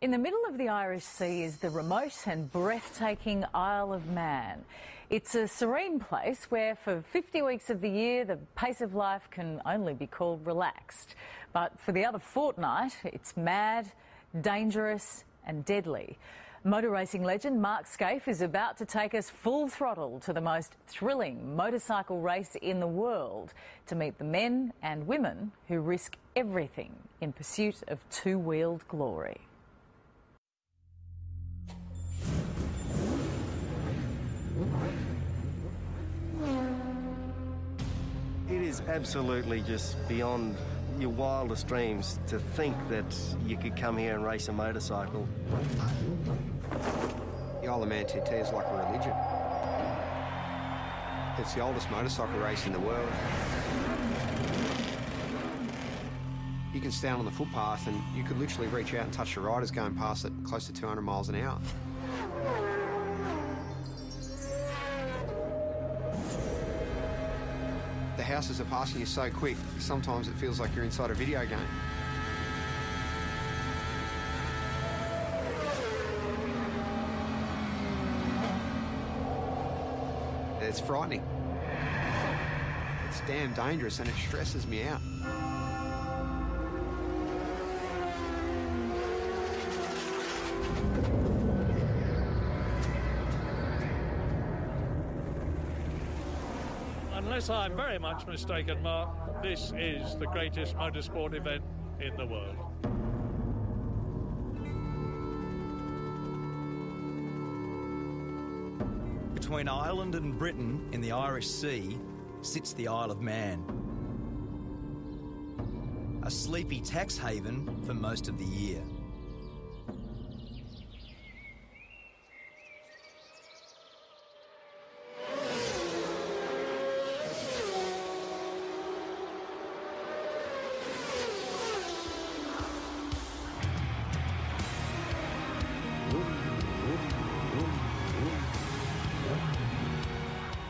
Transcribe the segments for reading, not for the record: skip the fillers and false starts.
In the middle of the Irish Sea is the remote and breathtaking Isle of Man. It's a serene place where for 50 weeks of the year the pace of life can only be called relaxed. But for the other fortnight it's mad, dangerous and deadly. Motor racing legend Mark Skaife is about to take us full throttle to the most thrilling motorcycle race in the world to meet the men and women who risk everything in pursuit of two-wheeled glory. It is absolutely just beyond your wildest dreams to think that you could come here and race a motorcycle. The IOMTT is like a religion. It's the oldest motorcycle race in the world. You can stand on the footpath and you could literally reach out and touch the riders going past at close to 200 miles an hour. The houses are passing you so quick, sometimes it feels like you're inside a video game. It's frightening. It's damn dangerous and it stresses me out. Unless I'm very much mistaken, Mark, this is the greatest motorsport event in the world. Between Ireland and Britain in the Irish Sea sits the Isle of Man. A sleepy tax haven for most of the year.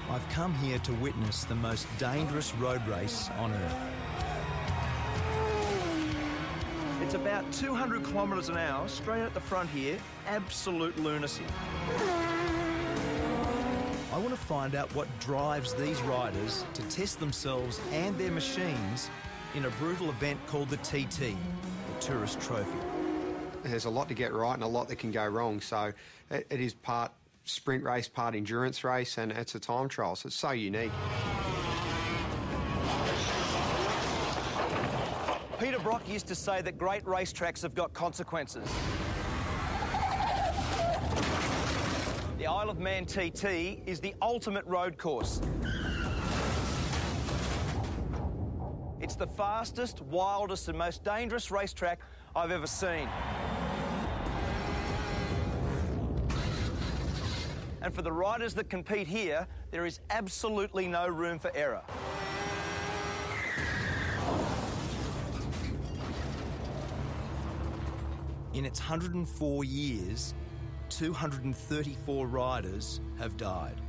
I've come here to witness the most dangerous road race on Earth. It's about 200 kilometres an hour, straight at the front here, absolute lunacy. I want to find out what drives these riders to test themselves and their machines in a brutal event called the TT, the Tourist Trophy. There's a lot to get right and a lot that can go wrong, so it is part sprint race, part endurance race, and it's a time trial, so it's so unique. Peter Brock used to say that great racetracks have got consequences. The Isle of Man TT is the ultimate road course. It's the fastest, wildest and most dangerous racetrack I've ever seen. And for the riders that compete here, there is absolutely no room for error. In its 104 years, 234 riders have died.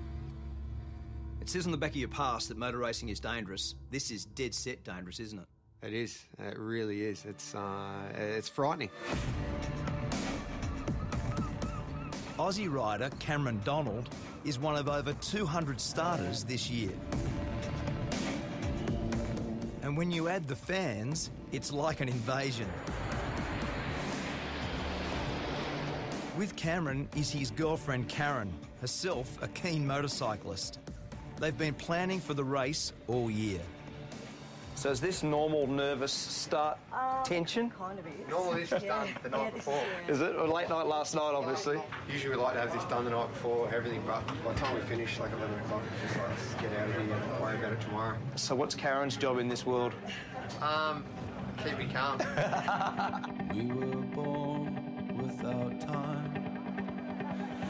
It says on the back of your pass that motor racing is dangerous. This is dead set dangerous, isn't it? It is. It really is. It's frightening. Aussie rider Cameron Donald is one of over 200 starters this year. And when you add the fans, it's like an invasion. With Cameron is his girlfriend Karen, herself a keen motorcyclist. They've been planning for the race all year. So is this normal nervous start tension? Kind of is. Normally this is done the night before. Is it? Or late night last night, obviously? Usually we like to have this done the night before, everything, but by the time we finish, like 11 o'clock, it's just like, let's get out of here and worry about it tomorrow. So what's Karen's job in this world? Keep me calm. We were born without time,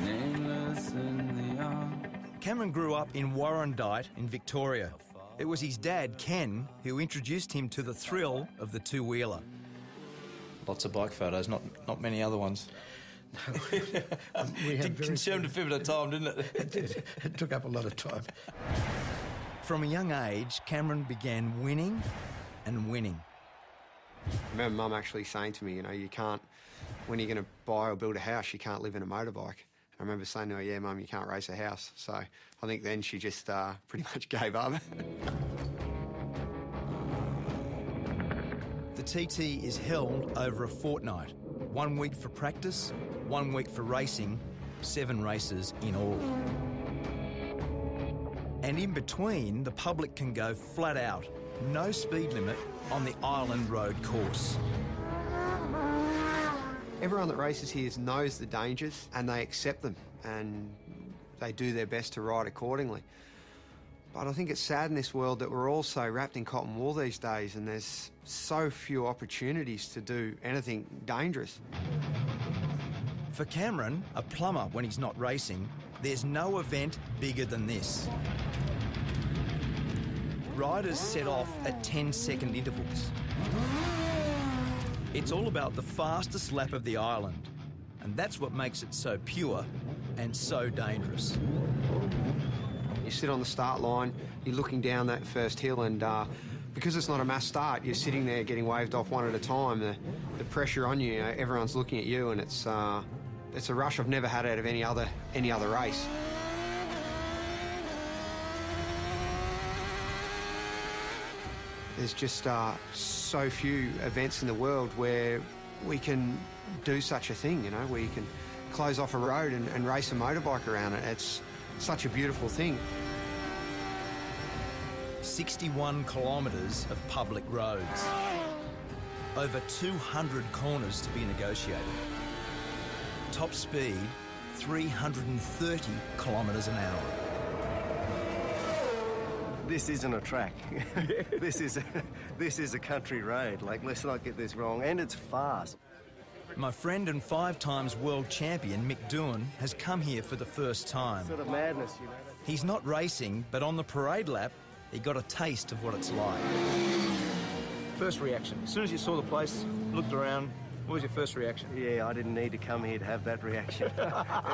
nameless in the arms. Cameron grew up in Warrandyte in Victoria. It was his dad, Ken, who introduced him to the thrill of the two-wheeler. Lots of bike photos, not many other ones. No, It consumed a fair bit of time, didn't it? It did. It took up a lot of time. From a young age, Cameron began winning and winning. I remember Mum actually saying to me, you know, you can't when you're going to buy or build a house, you can't live in a motorbike. I remember saying to her, yeah, Mum, you can't race a house. So I think then she just pretty much gave up. The TT is held over a fortnight. 1 week for practice, 1 week for racing, 7 races in all. And in between, the public can go flat out, no speed limit on the Island Road course. Everyone that races here knows the dangers and they accept them and they do their best to ride accordingly. But I think it's sad in this world that we're all so wrapped in cotton wool these days and there's so few opportunities to do anything dangerous. For Cameron, a plumber when he's not racing, there's no event bigger than this. Riders set off at 10-second intervals. It's all about the fastest lap of the island, and that's what makes it so pure and so dangerous. You sit on the start line, you're looking down that first hill, and because it's not a mass start, you're sitting there getting waved off one at a time. The pressure on you, everyone's looking at you, and it's a rush I've never had out of any other race. There's just so few events in the world where we can do such a thing, where you can close off a road and race a motorbike around it. It's such a beautiful thing. 61 kilometres of public roads. Over 200 corners to be negotiated. Top speed, 330 kilometres an hour. This isn't a track. This is a country road. Like, let's not get this wrong. And it's fast. My friend and 5-times world champion Mick Doohan has come here for the first time. Sort of madness, He's not racing, but on the parade lap, he got a taste of what it's like. First reaction. As soon as you saw the place, looked around, what was your first reaction? Yeah, I didn't need to come here to have that reaction.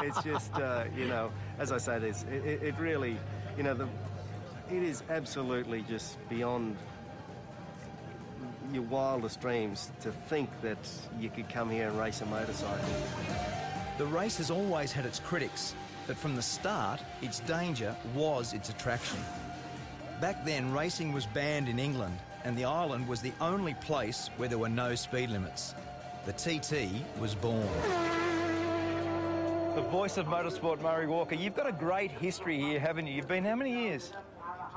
It's just, as I say, it really, it is absolutely just beyond your wildest dreams to think that you could come here and race a motorcycle. The race has always had its critics, but from the start, its danger was its attraction. Back then, racing was banned in England, and the island was the only place where there were no speed limits. The TT was born. The voice of motorsport, Murray Walker. You've got a great history here, haven't you? You've been how many years?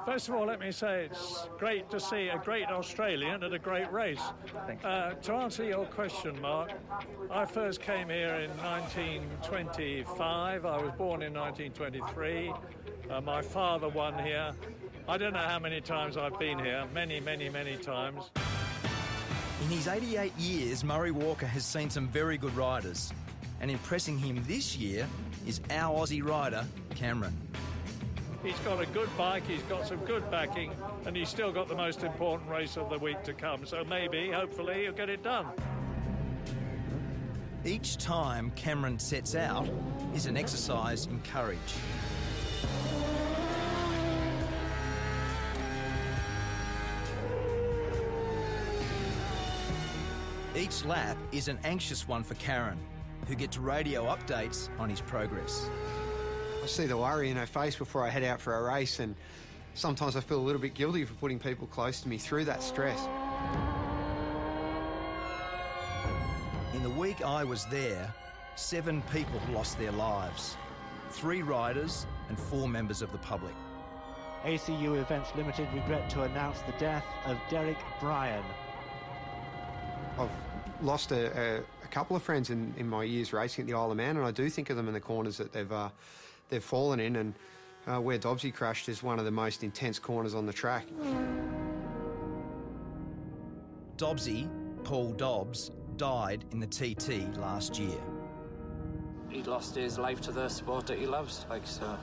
First of all, let me say it's great to see a great Australian at a great race. Thanks. To answer your question, Mark, I first came here in 1925. I was born in 1923. My father won here. I don't know how many times I've been here. Many, many, many times. In his 88 years, Murray Walker has seen some very good riders. And impressing him this year is our Aussie rider, Cameron. He's got a good bike, he's got some good backing, and he's still got the most important race of the week to come. So maybe, hopefully, he'll get it done. Each time Cameron sets out is an exercise in courage. Each lap is an anxious one for Karen, who gets radio updates on his progress. I see the worry in her face before I head out for a race, and sometimes I feel a little bit guilty for putting people close to me through that stress. In the week I was there, 7 people lost their lives. 3 riders and 4 members of the public. ACU Events Limited regret to announce the death of Derek Bryan. I've lost a couple of friends in my years racing at the Isle of Man, and I do think of them in the corners that they've fallen in, and where Dobbsy crashed is one of the most intense corners on the track. Dobbsy, Paul Dobbs, died in the TT last year. He lost his life to the sport that he loves, so.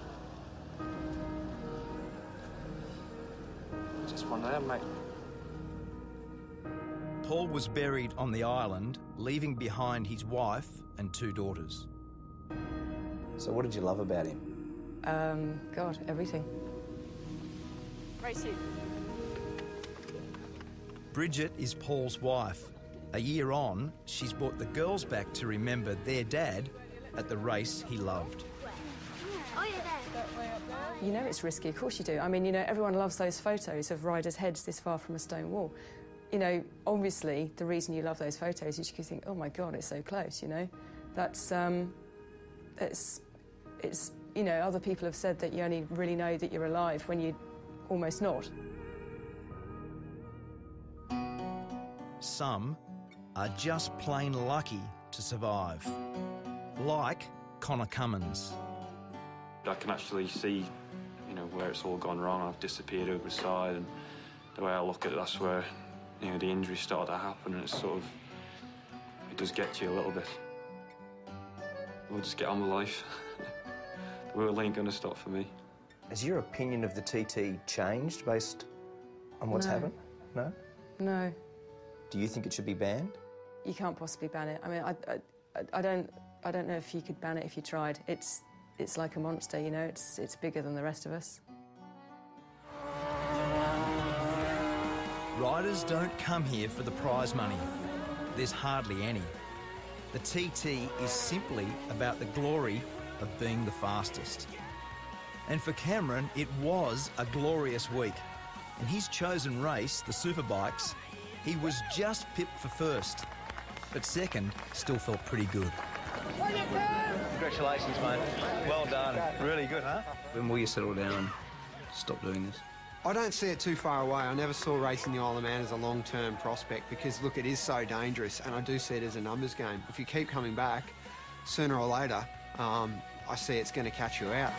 Just one of them, mate. Paul was buried on the island, leaving behind his wife and 2 daughters. So what did you love about him? God, everything. Racing. Bridget is Paul's wife. A year on, she's brought the girls back to remember their dad at the race he loved. You know it's risky, of course you do. I mean, you know, everyone loves those photos of riders' heads this far from a stone wall. You know, obviously, the reason you love those photos is you think, oh my God, it's so close, you know? That's, it's, you know, other people have said that you only really know that you're alive when you're almost not. Some are just plain lucky to survive, like Connor Cummins. I can actually see, you know, where it's all gone wrong. I've disappeared over the side, and the way I look at it, that's where, you know, the injuries started to happen, and it's sort of, it does get to you a little bit. We'll just get on with life. The world ain't gonna stop for me. Has your opinion of the TT changed based on what's happened? No? No. Do you think it should be banned? You can't possibly ban it. I mean, I don't know if you could ban it if you tried. It's like a monster, you know. It's bigger than the rest of us. Riders don't come here for the prize money. There's hardly any. The TT is simply about the glory of being the fastest. And for Cameron, it was a glorious week. In his chosen race, the Superbikes, he was just pipped for first, but second still felt pretty good. Congratulations, mate. Well done. Really good, huh? When will you settle down and stop doing this? I don't see it too far away. I never saw racing the Isle of Man as a long-term prospect because, look, it is so dangerous, and I do see it as a numbers game. If you keep coming back, sooner or later, I see it's going to catch you out.